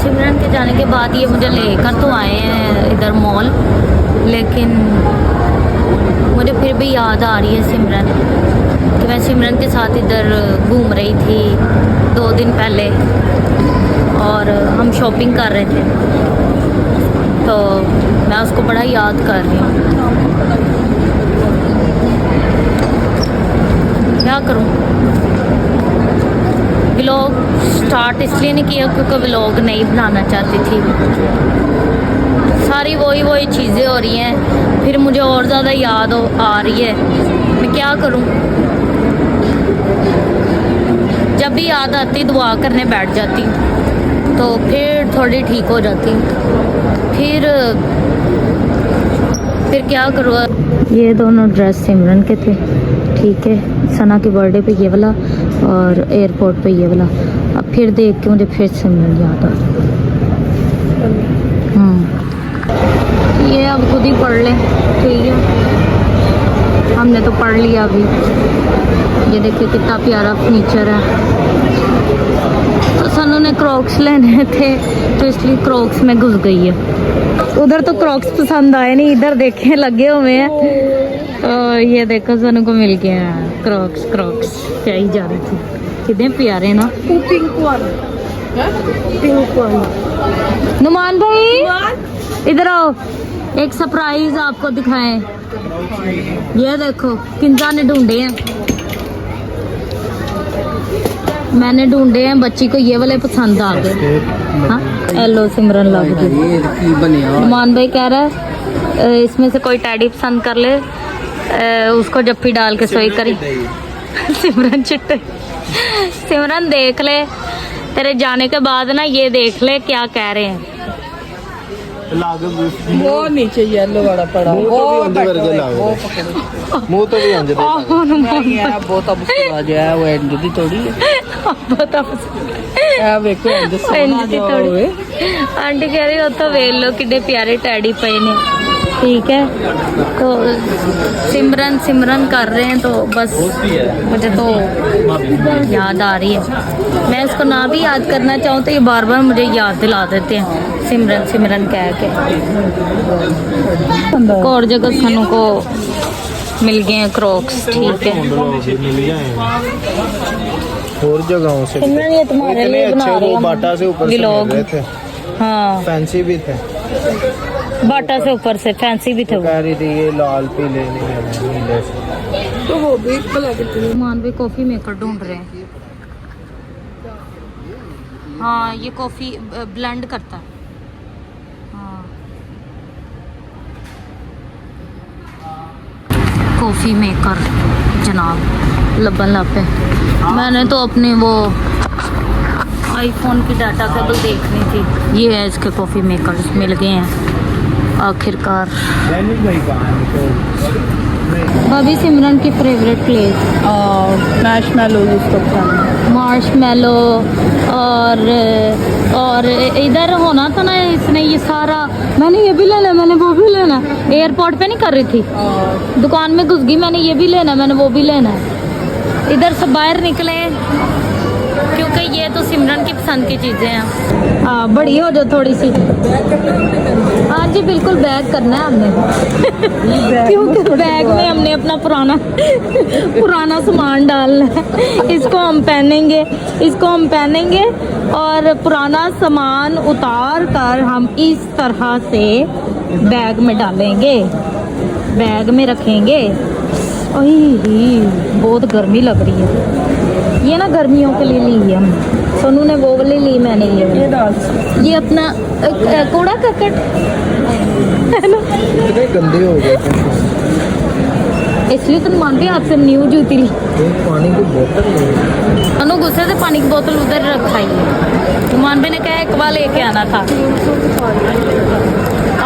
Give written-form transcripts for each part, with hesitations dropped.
सिमरन के जाने के बाद ये मुझे लेकर तो आए हैं इधर मॉल, लेकिन मुझे फिर भी याद आ रही है सिमरन कि मैं सिमरन के साथ इधर घूम रही थी 2 दिन पहले और हम शॉपिंग कर रहे थे, तो मैं उसको बड़ा याद कर रही हूँ। क्या करूँ, व्लॉग स्टार्ट इसलिए नहीं किया क्योंकि व्लॉग नहीं बनाना चाहती थी। सारी वही चीज़ें हो रही हैं, फिर मुझे और ज़्यादा याद आ रही है। मैं क्या करूं, जब भी याद आती दुआ करने बैठ जाती तो फिर थोड़ी ठीक हो जाती। फिर क्या करूँ। ये दोनों ड्रेस सिमरन के थे, ठीक है, सना के बर्थडे पे ये वाला और एयरपोर्ट पे ये वाला। अब फिर देख के मुझे फिर सिमरन याद आ। ये अब खुद ही पढ़ लें, ठीक है, हमने तो पढ़ लिया अभी। ये देखिए कितना प्यारा फर्नीचर है। तो सनु ने क्रॉक्स लेने थे तो इसलिए क्रॉक्स में घुस गई है। उधर तो क्रॉक्स पसंद आए नहीं, इधर देखे लगे हुए हैं। तो ये देखो सनु को मिल गया क्रॉक्स क्या ही जा रही थी, कितने प्यारे ना। Pink one. नुमान भाई इधर आओ, एक सरप्राइज आपको दिखाएं। ये देखो किंजा ने ढूंढे हैं, मैंने ढूंढे हैं, बच्ची को ये वाले पसंद आ गए। हाँ हेलो सिमरन लग गई। नुमान भाई कह रहा है इसमें से कोई टैडी पसंद कर ले, उसको जप्पी डाल के सोई करी। सिमरन चिट्टे, सिमरन देख ले, तेरे जाने के बाद ना ये देख ले क्या कह रहे हैं। वो नीचे येलो वाला पड़ा, वो मुंह तो भी अंदर है, बहुत अब आ गया वो एंड दी थोड़ी बहुत है। देखो आंटी कह रही हो तो वेख लो कितने प्यारे टैडी पे ने, ठीक है। तो सिमरन कर रहे हैं, तो बस मुझे तो याद आ रही है। मैं इसको ना भी याद करना चाहूँ तो ये बार बार मुझे याद दिला देते हैं सिमरन कह के। और जगह सनु को मिल गए हैं क्रॉक्स, ठीक है। और जगहों से सिमरन ये तुम्हारे लिए बना रहे हैं, बाटा से ऊपर से मिल रहे थे। हाँ फैंसी भी थे, बाटा से ऊपर से फैंसी भी थे। वो कह रही थी ये लाल पीले नीले से, तो वो भी मान भी कॉफी मेकर ढूंढ रहे हैं। हाँ ये कॉफी ब्लेंड करता है। हाँ कॉफी मेकर जनाब लबन लापे। मैंने तो अपने वो आईफोन की डाटा केबल देखनी थी। ये है इसके कॉफी मेकर मिल गए हैं आखिरकार। भाभी सिमरन की फेवरेट प्लेस मार्शमैलो, मार्शमैलो और इधर होना था ना इसने ये सारा। मैंने ये भी लेना, मैंने वो भी लेना। एयरपोर्ट पे नहीं कर रही थी, दुकान में घुस गई, मैंने ये भी लेना, मैंने वो भी लेना है। इधर से बाहर निकले क्योंकि ये तो सिमरन की पसंद की चीज़ें हैं। हाँ बड़ी हो जाओ थोड़ी सी। हाँ जी बिल्कुल बैग करना है हमने क्योंकि बैग में हमने अपना पुराना सामान डालना है। इसको हम पहनेंगे और पुराना सामान उतार कर हम इस तरह से बैग में डालेंगे, बैग में रखेंगे। बहुत गर्मी लग रही है। ये ना गर्मियों के लिए ली है हमने, सोनू ने वो वाली ली, मैंने ये अपना कूड़ा करकट है ना, गंदे हो गए इसलिए तुम मान भी आपसे न्यू जूती ली। पानी की बोतल अनु गुस्से से पानी की बोतल उधर रखाई है। तुमान भी ने कहा एक बार लेके आना था।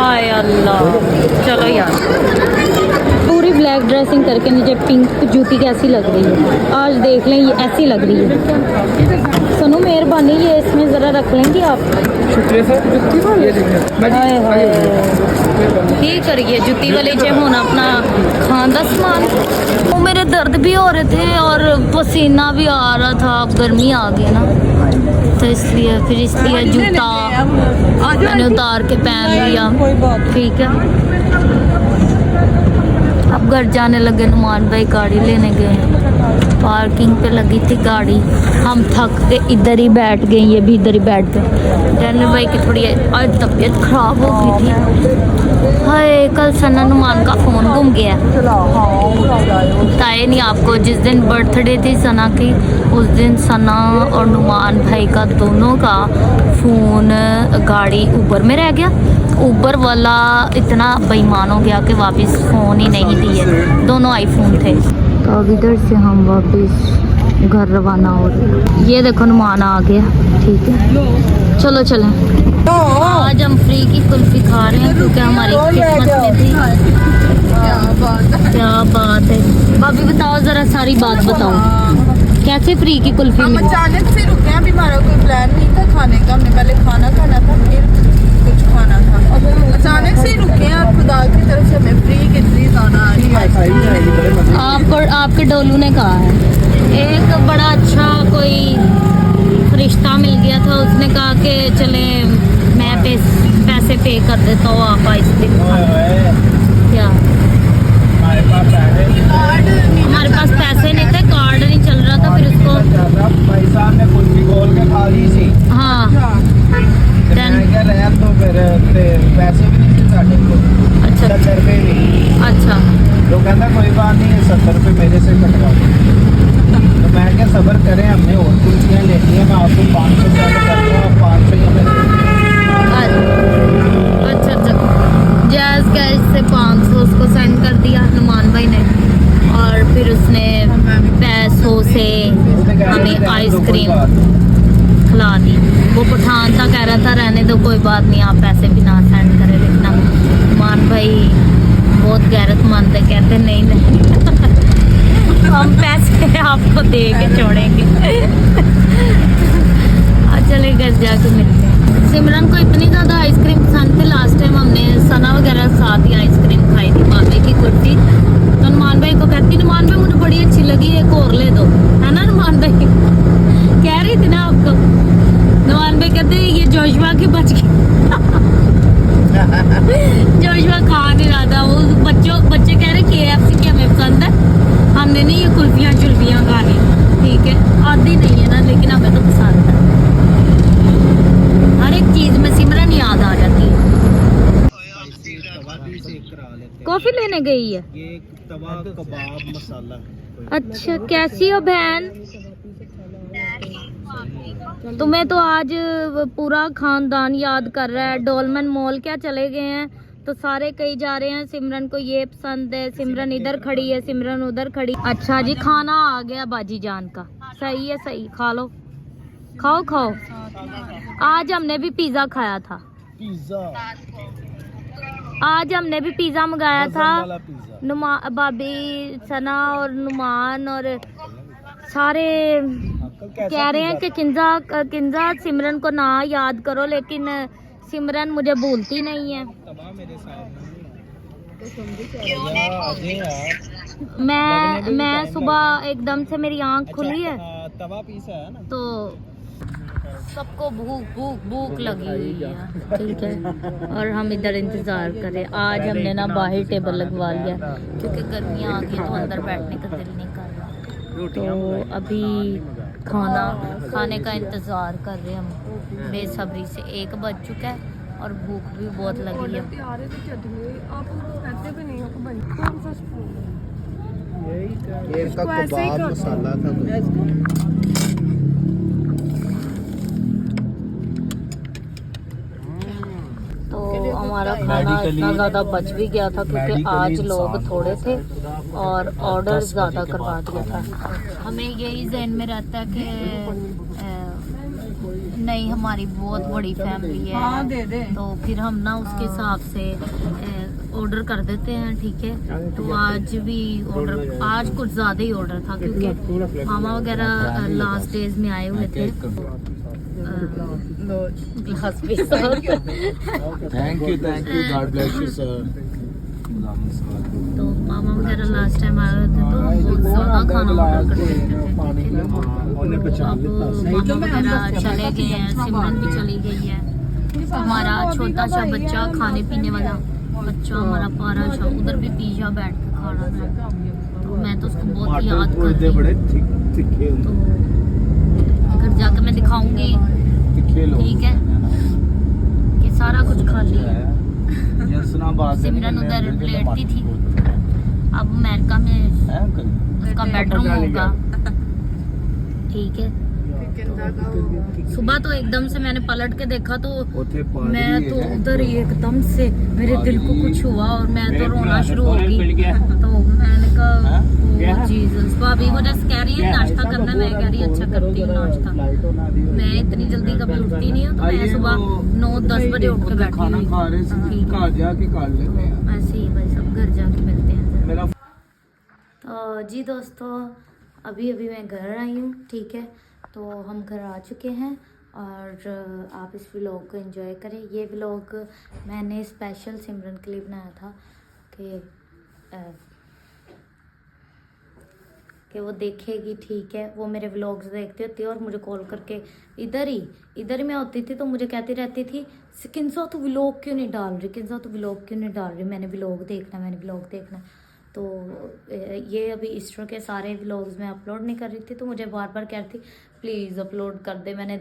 आय अल्लाह, चलो यार। पूरी ब्लैक ड्रेसिंग करके मुझे पिंक जूती कैसी लग रही है, आज देख लें ये ऐसी लग रही है। सुनो मेहरबानी ये इसमें ज़रा रख लेंगी आप। ठीक करिए जुत्ती वाले जो होना अपना खानदा सामान। वो मेरे दर्द भी हो रहे थे और पसीना भी आ रहा था, अब गर्मी आ गई ना तो इसलिए जूता मैंने उतार के पहन लिया, कोई बात ठीक है। अब घर जाने लगे, नुमान भाई गाड़ी लेने गए हैं। पार्किंग पे लगी थी गाड़ी, हम थक के इधर ही बैठ गए, ये भी इधर ही बैठ गए। डैनियल भाई की थोड़ी आज तबीयत खराब हो गई थी। हाय, कल सना नुमान का फ़ोन गुम गया। बताया नहीं आपको, जिस दिन बर्थडे थी सना की, उस दिन सना और नुमान भाई का दोनों का फ़ोन गाड़ी ऊबर में रह गया। ऊबर वाला इतना बेईमान हो गया कि वापस फ़ोन ही नहीं दिए, दोनों आईफोन थे। तो अब इधर से हम वापस घर रवाना हो रहे। ये देखो नुमान आ गया, ठीक है, चलो चलें। आज हम फ्री की कुल्फी खा रहे हैं क्योंकि हमारी किस्मत में थी। क्या बात है भाभी, बताओ जरा सारी बात बताओ, कैसे फ्री की कुल्फी हम मिली? अचानक से रुके हैं, अभी हमारा कोई प्लान नहीं था खाने का। हमने पहले खाना खाना था, फिर कुछ खाना था। अचानक से ही रुके हैं, आप खुदा की तरफ से हमें फ्री कितनी ज्यादा आ रही है। आपके डोलू ने कहा है, एक बड़ा अच्छा कोई रिश्ता मिल गया था, उसने कहा कि चले मैं पैसे पे कर देता हूँ, आप आइसक्रीम क्या। हमारे पास पैसे नहीं थे, कार्ड नहीं चल रहा था, फिर उसको पैसा ने कुल्फी खोल के खा ली सी। हाँ मैं क्या रहन तो फिर ते पैसे भी नहीं थे साढ़े को। अच्छा 70 रुपए भी। अच्छा तो कहता कोई बात नहीं, 70 रुपए मेरे से कटवा दो। तो मैं क्या सब्र करें, हमने और कुल्फियाँ ले ली हैं, मैं आपको 500 सेंड कर दूँ, आप 500 ही हमें दे दो। अच्छा जैज़ कैश से 500 उसको सेंड कर दिया नुमान भाई ने, और फिर उसने पैसों से हमें आइसक्रीम खिला दी। वो पठान था, कह रहा था रहने दो कोई बात नहीं, आप पैसे भी ना सेंड करें, लेकिन नुमान भाई बहुत गैरतमंद है, कहते नहीं हम पैसे आपको दे के छोड़ेंगे। चले घर जाके मिलते हैं। सिमरन को इतनी ज़्यादा आइसक्रीम पसंद थी, लास्ट टाइम हमने सना वगैरह साथ ही आइसक्रीम खाई थी बाबे की कुर्सी। तो नुमान भाई को कहती, नुमान भाई मुझे बड़ी अच्छी लगी, एक और ले दो, है ना नुमान भाई? कह रही थी ना आपको। नुमान भाई कहते ये जोशवा की बच गई। जोशवा खा नहीं रहा था, वो बच्चे कह रहे KFC की हमें पसंद है, हमने नहीं ये कुल्फियाँ शुल्फियाँ खानी, ठीक है, आधी नहीं है ना, लेकिन हमें तो पसंद है। हर एक चीज में सिमरन याद आ जाती है। कॉफी लेने गई है, ये तवा कबाब मसाला। अच्छा कैसी हो बहन? तुम्हें तो आज पूरा खानदान याद कर रहा है। डोलमन मॉल क्या चले गए हैं तो सारे कहीं जा रहे हैं, सिमरन को ये पसंद है, सिमरन इधर खड़ी है, सिमरन उधर खड़ी। अच्छा जी, खाना आ गया बाजी जान का, सही है, सही, खा लो, खाओ खाओ। आज हमने भी पिज्जा खाया था, आज हमने भी पिज्जा मंगाया था। भाभी सना और नुमान और सारे कह रहे हैं कि किंजा सिमरन को ना याद करो, लेकिन सिमरन मुझे भूलती नहीं है। मैं सुबह एकदम से मेरी आंख खुली है तो सबको भूख लगी हुई है, ठीक है, और हम इधर इंतज़ार करें। आज हमने ना बाहर टेबल लगवा लिया क्योंकि गर्मियाँ आ गई तो अंदर बैठने का दिल नहीं कर रहा। तो अभी खाने का इंतज़ार कर रहे हैं हम बेसब्री से। 1 बज चुका है और भूख भी बहुत लगी है। ये इसका कबाब मसाला था। तो हमारा खाना इतना ज़्यादा बच भी गया था क्योंकि आज लोग थोड़े थे और ऑर्डर ज़्यादा करवा दिया था। हमें यही जहन में रहता है कि नहीं हमारी बहुत बड़ी फैमिली है, तो फिर हम ना उसके हिसाब से ऑर्डर कर देते हैं, ठीक है। तो आज भी ऑर्डर, आज कुछ ज़्यादा ही ऑर्डर था क्योंकि मामा वगैरह लास्ट डेज में आए हुए थे। ग्लास भी thank you God bless you sir. तो मामा वगैरह लास्ट टाइम आए हुए थे तो हम बहुत ज़्यादा खाना ऑर्डर कर देते थे। अब मामा वगैरह चले गए हैं, सिमरन भी चली गई है, हमारा छोटा सा बच्चा खाने पीने वाला बच्चा हमारा पारा सा उधर भी पिज्जा बैठ के खा रहा था। तो मैं तो उसको बहुत याद कर रही हूँ। बड़े तिखे तो घर जाकर मैं दिखाऊंगी, ठीक है, कि सारा कुछ खा लिया। सिमरन उधर लेटती थी, अब अमेरिका में उसका बेडरूम होगा, ठीक है। सुबह तो एकदम से मैंने पलट के देखा तो मैं तो उधर ही एकदम से मेरे दिल को कुछ हुआ और मैं तो रोना शुरू हो गई। तो मैंने कहा जीसस, भाभी वो जैसे कह रही है नाश्ता करना, मैं कह रही अच्छा करती हूँ नाश्ता। मैं इतनी जल्दी कभी उठती नहीं हूँ, तो मैं सुबह 9-10 बजे उठ के बैठी हुई। ऐसे ही भाई सब घर जाके मिलते हैं। तो जी दोस्तों, अभी मैं घर आई हूँ, ठीक है। तो हम घर आ चुके हैं और आप इस व्लॉग को एंजॉय करें। ये व्लॉग मैंने स्पेशल सिमरन के लिए बनाया था कि वो देखेगी, ठीक है। वो मेरे व्लॉग्स देखती होती है और मुझे कॉल करके इधर ही मैं होती थी तो मुझे कहती रहती थी किंजा तू व्लॉग क्यों नहीं डाल रही, किंजा तू व्लॉग क्यों नहीं डाल रही, मैंने व्लॉग देखना। तो ये अभी ईस्टर के सारे व्लॉग्स मैं अपलोड नहीं कर रही थी, तो मुझे बार बार कह रही थी प्लीज़ अपलोड कर दे, मैंने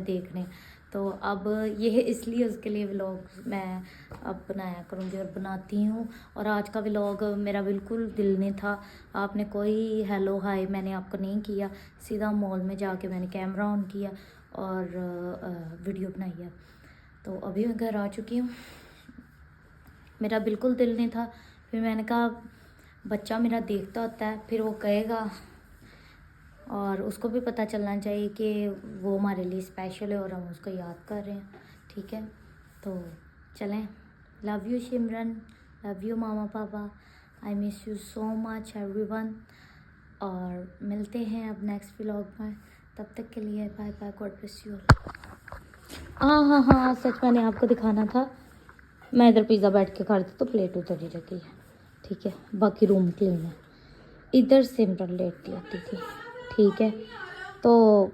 देखने। तो अब ये इसलिए उसके लिए व्लॉग मैं अब बनाया करूँगी और बनाती हूँ। और आज का व्लॉग मेरा बिल्कुल दिल नहीं था, आपने कोई हेलो हाय मैंने आपको नहीं किया, सीधा मॉल में जाके मैंने कैमरा ऑन किया और वीडियो बनाई है। तो अभी मैं घर आ चुकी हूँ, मेरा बिल्कुल दिल नहीं था। फिर मैंने कहा बच्चा मेरा देखता होता है, फिर वो कहेगा और उसको भी पता चलना चाहिए कि वो हमारे लिए स्पेशल है और हम उसको याद कर रहे हैं, ठीक है। तो चलें, love you Simran, love you mama papa, I miss you so much everyone. और मिलते हैं अब नेक्स्ट व्लॉग में, तब तक के लिए bye bye, God bless you. हाँ सच मैंने आपको दिखाना था, मैं इधर पिज़्ज़ा बैठ के खा रही थी तो प्लेट उधर ही रखी है, ठीक है। बाकी रूम क्लीन है, इधर सिमरन लेटती होती थी, ठीक है। तो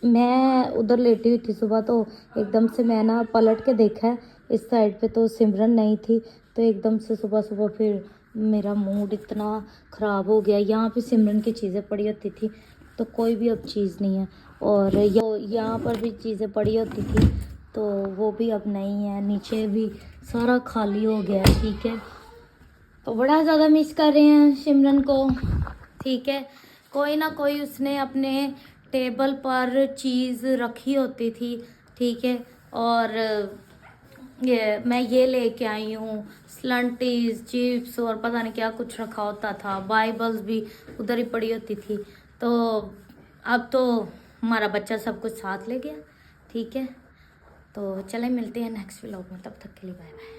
मैं उधर लेटी हुई थी सुबह, तो एकदम से मैं ना पलट के देखा है इस साइड पे, तो सिमरन नहीं थी। तो एकदम से सुबह फिर मेरा मूड इतना ख़राब हो गया। यहाँ पे सिमरन की चीज़ें पड़ी होती थी, तो कोई भी अब चीज़ नहीं है। और यहाँ पर भी चीज़ें पड़ी होती थी, तो वो भी अब नहीं है। नीचे भी सारा खाली हो गया है, ठीक है। तो बड़ा ज़्यादा मिस कर रहे हैं सिमरन को, ठीक है। कोई ना कोई उसने अपने टेबल पर चीज़ रखी होती थी, ठीक है। और मैं ये लेके आई हूँ स्लंटीज, चिप्स और पता नहीं क्या कुछ रखा होता था, बाइबल्स भी उधर ही पड़ी होती थी। तो अब तो हमारा बच्चा सब कुछ साथ ले गया, ठीक है। तो चले मिलते हैं नेक्स्ट व्लॉग में, तब तक के लिए बाय बाय।